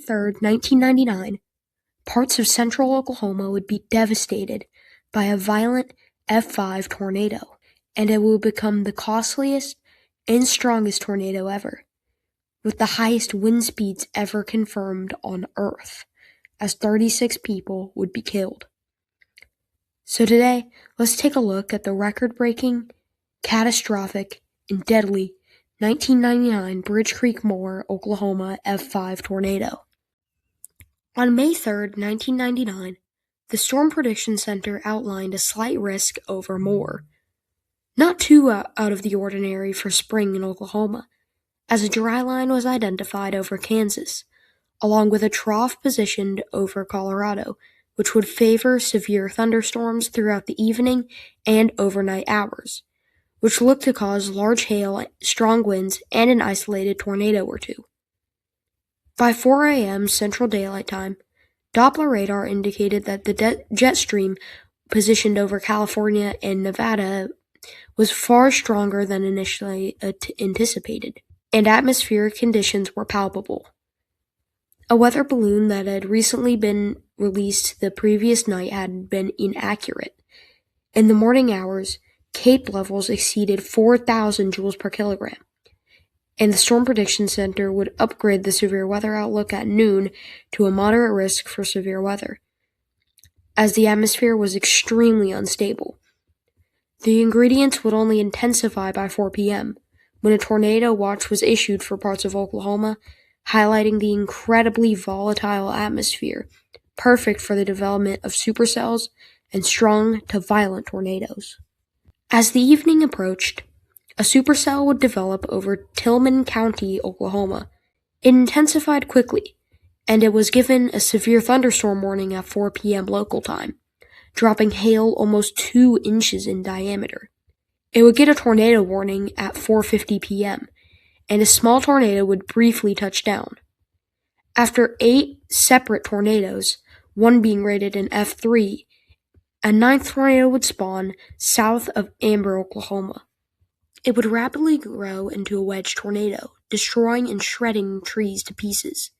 3rd, 1999, parts of central Oklahoma would be devastated by a violent F5 tornado, and it would become the costliest and strongest tornado ever, with the highest wind speeds ever confirmed on Earth, as 36 people would be killed. So today, let's take a look at the record-breaking, catastrophic, and deadly 1999 Bridge Creek Moore, Oklahoma F5 tornado. On May 3rd, 1999, the Storm Prediction Center outlined a slight risk over Moore. Not too out of the ordinary for spring in Oklahoma, as a dry line was identified over Kansas, along with a trough positioned over Colorado, which would favor severe thunderstorms throughout the evening and overnight hours, which looked to cause large hail, strong winds, and an isolated tornado or two. By 4 a.m. Central Daylight Time, Doppler radar indicated that the jet stream positioned over California and Nevada was far stronger than initially anticipated, and atmospheric conditions were palpable. A weather balloon that had recently been released the previous night had been inaccurate. In the morning hours, CAPE levels exceeded 4,000 joules per kilogram, and the Storm Prediction Center would upgrade the severe weather outlook at noon to a moderate risk for severe weather, as the atmosphere was extremely unstable. The ingredients would only intensify by 4 p.m., when a tornado watch was issued for parts of Oklahoma, highlighting the incredibly volatile atmosphere, perfect for the development of supercells and strong to violent tornadoes. As the evening approached, a supercell would develop over Tillman County, Oklahoma. It intensified quickly, and it was given a severe thunderstorm warning at 4 p.m. local time, dropping hail almost 2 inches in diameter. It would get a tornado warning at 4:50 p.m., and a small tornado would briefly touch down. After 8 separate tornadoes, one being rated an F3, a 9th tornado would spawn south of Amber, Oklahoma. It would rapidly grow into a wedge tornado, destroying and shredding trees to pieces.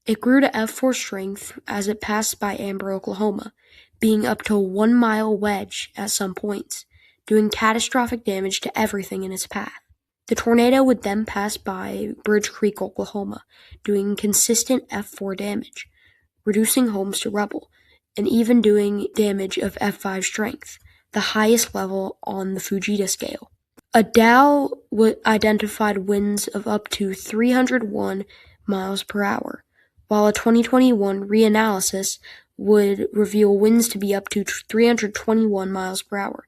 It grew to F4 strength as it passed by Amber, Oklahoma, being up to a 1-mile wedge at some points, doing catastrophic damage to everything in its path. The tornado would then pass by Bridge Creek, Oklahoma, doing consistent F4 damage, reducing homes to rubble, and even doing damage of F5 strength, the highest level on the Fujita scale. A Dow identified winds of up to 301 miles per hour, while a 2021 reanalysis would reveal winds to be up to 321 miles per hour,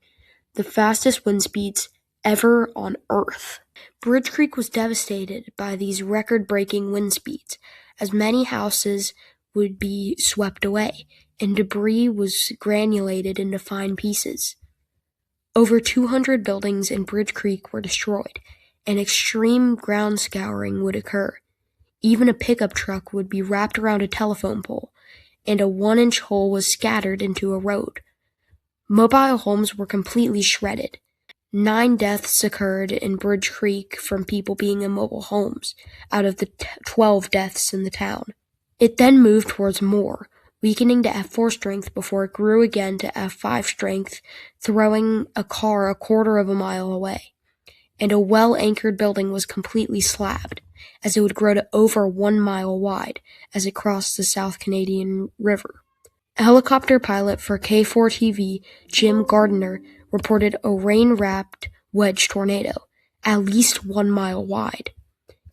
the fastest wind speeds ever on Earth. Bridge Creek was devastated by these record-breaking wind speeds, as many houses would be swept away, and debris was granulated into fine pieces. Over 200 buildings in Bridge Creek were destroyed, and extreme ground scouring would occur. Even a pickup truck would be wrapped around a telephone pole, and a 1-inch hole was scattered into a road. Mobile homes were completely shredded. 9 deaths occurred in Bridge Creek from people being in mobile homes, out of the 12 deaths in the town. It then moved towards Moore, weakening to F4 strength before it grew again to F5 strength, throwing a car a quarter of a mile away. And a well-anchored building was completely slabbed, as it would grow to over 1 mile wide as it crossed the South Canadian River. A helicopter pilot for K4TV, Jim Gardiner, reported a rain-wrapped wedge tornado, at least 1 mile wide,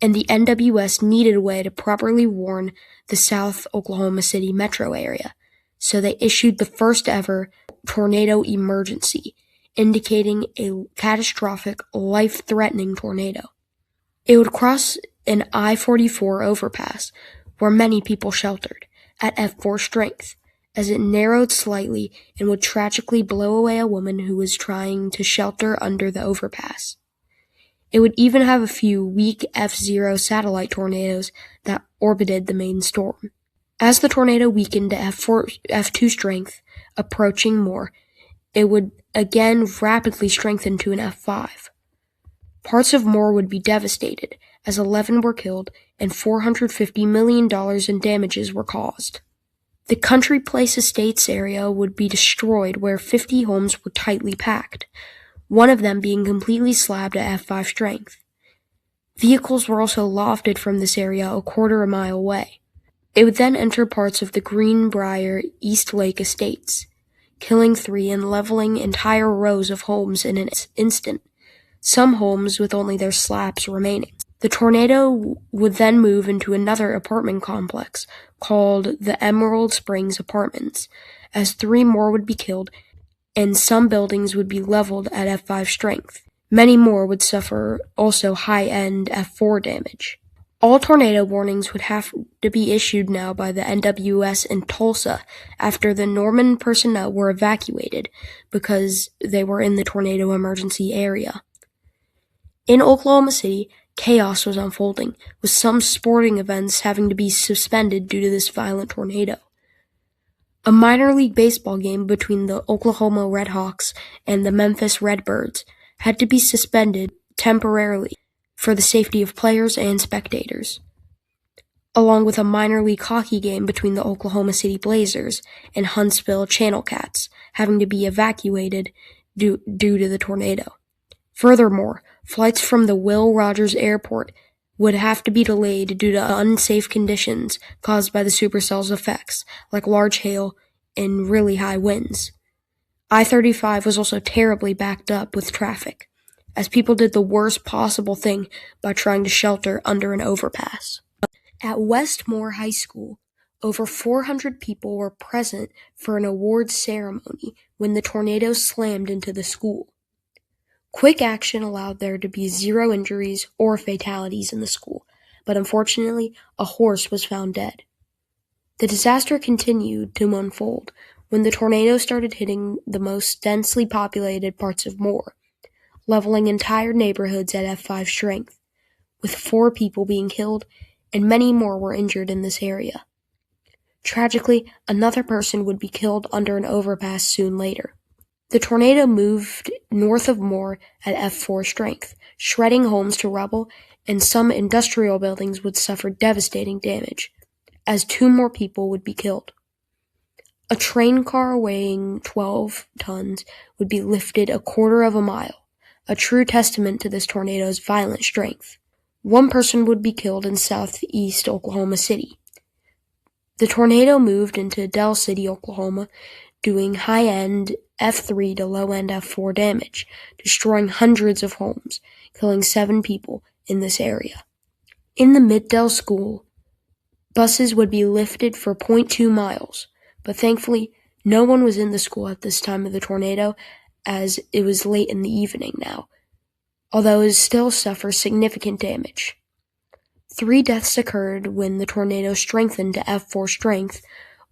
and the NWS needed a way to properly warn the South Oklahoma City metro area, so they issued the first ever tornado emergency, indicating a catastrophic, life-threatening tornado. It would cross an I-44 overpass, where many people sheltered, at F4 strength, as it narrowed slightly and would tragically blow away a woman who was trying to shelter under the overpass. It would even have a few weak F0 satellite tornadoes that orbited the main storm. As the tornado weakened to F2 strength, approaching Moore, it would again rapidly strengthen to an F5. Parts of Moore would be devastated, as 11 were killed and $450 million in damages were caused. The Country Place Estates area would be destroyed, where 50 homes were tightly packed, one of them being completely slabbed at F5 strength. Vehicles were also lofted from this area a quarter of a mile away. It would then enter parts of the Greenbrier East Lake Estates, killing 3 and leveling entire rows of homes in an instant, some homes with only their slabs remaining. The tornado would then move into another apartment complex called the Emerald Springs Apartments, as 3 more would be killed and some buildings would be leveled at F5 strength. Many more would suffer also high-end F4 damage. All tornado warnings would have to be issued now by the NWS in Tulsa after the Norman personnel were evacuated because they were in the tornado emergency area. In Oklahoma City, chaos was unfolding, with some sporting events having to be suspended due to this violent tornado. A minor league baseball game between the Oklahoma Redhawks and the Memphis Redbirds had to be suspended temporarily for the safety of players and spectators, along with a minor league hockey game between the Oklahoma City Blazers and Huntsville Channel Cats having to be evacuated due to the tornado. Furthermore, flights from the Will Rogers Airport would have to be delayed due to unsafe conditions caused by the supercell's effects, like large hail and really high winds. I-35 was also terribly backed up with traffic, as people did the worst possible thing by trying to shelter under an overpass. At Westmore High School, over 400 people were present for an awards ceremony when the tornado slammed into the school. Quick action allowed there to be 0 injuries or fatalities in the school, but unfortunately, a horse was found dead. The disaster continued to unfold when the tornado started hitting the most densely populated parts of Moore, leveling entire neighborhoods at F5 strength, with 4 people being killed and many more were injured in this area. Tragically, another person would be killed under an overpass soon later. The tornado moved north of Moore at F4 strength, shredding homes to rubble, and some industrial buildings would suffer devastating damage, as 2 more people would be killed. A train car weighing 12 tons would be lifted a quarter of a mile, a true testament to this tornado's violent strength. 1 person would be killed in southeast Oklahoma City. The tornado moved into Del City, Oklahoma, doing high-end F3 to low-end F4 damage, destroying hundreds of homes, killing 7 people in this area. In the Middle School, buses would be lifted for 0.2 miles, but thankfully no one was in the school at this time of the tornado, as it was late in the evening now, although it still suffers significant damage. 3 deaths occurred when the tornado strengthened to F4 strength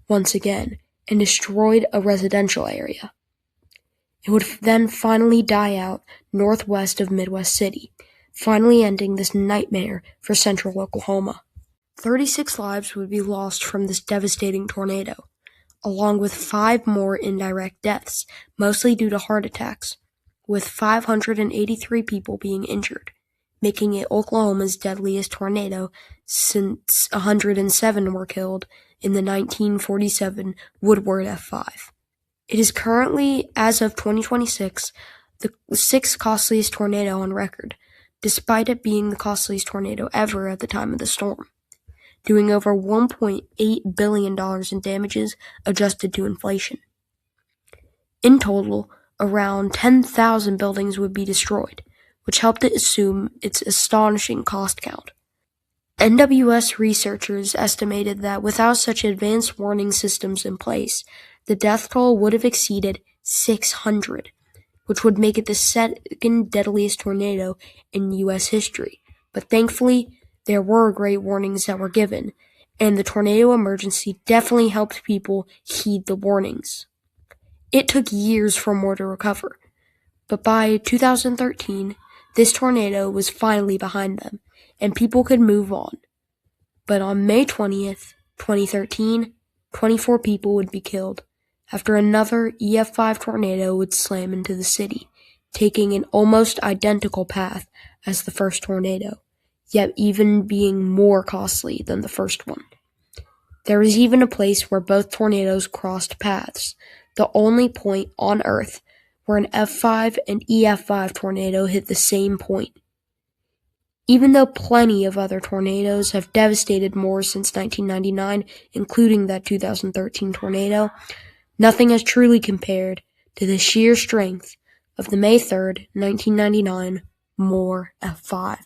once again and destroyed a residential area. It would then finally die out northwest of Midwest City, finally ending this nightmare for central Oklahoma. 36 lives would be lost from this devastating tornado, along with 5 more indirect deaths, mostly due to heart attacks, with 583 people being injured, making it Oklahoma's deadliest tornado since 107 were killed in the 1947 Woodward F5. It is currently, as of 2026, the 6th costliest tornado on record, despite it being the costliest tornado ever at the time of the storm, doing over $1.8 billion in damages adjusted to inflation. In total, around 10,000 buildings would be destroyed, which helped it assume its astonishing cost count. NWS researchers estimated that without such advanced warning systems in place, the death toll would have exceeded 600, which would make it the 2nd deadliest tornado in U.S. history. But thankfully, there were great warnings that were given, and the tornado emergency definitely helped people heed the warnings. It took years for more to recover, but by 2013, this tornado was finally behind them, and people could move on. But on May 20th, 2013, 24 people would be killed after another EF5 tornado would slam into the city, taking an almost identical path as the first tornado, yet even being more costly than the first one. There is even a place where both tornadoes crossed paths, the only point on Earth where an F5 and EF5 tornado hit the same point. Even though plenty of other tornadoes have devastated more since 1999, including that 2013 tornado, nothing has truly compared to the sheer strength of the May 3rd, 1999 Moore F5.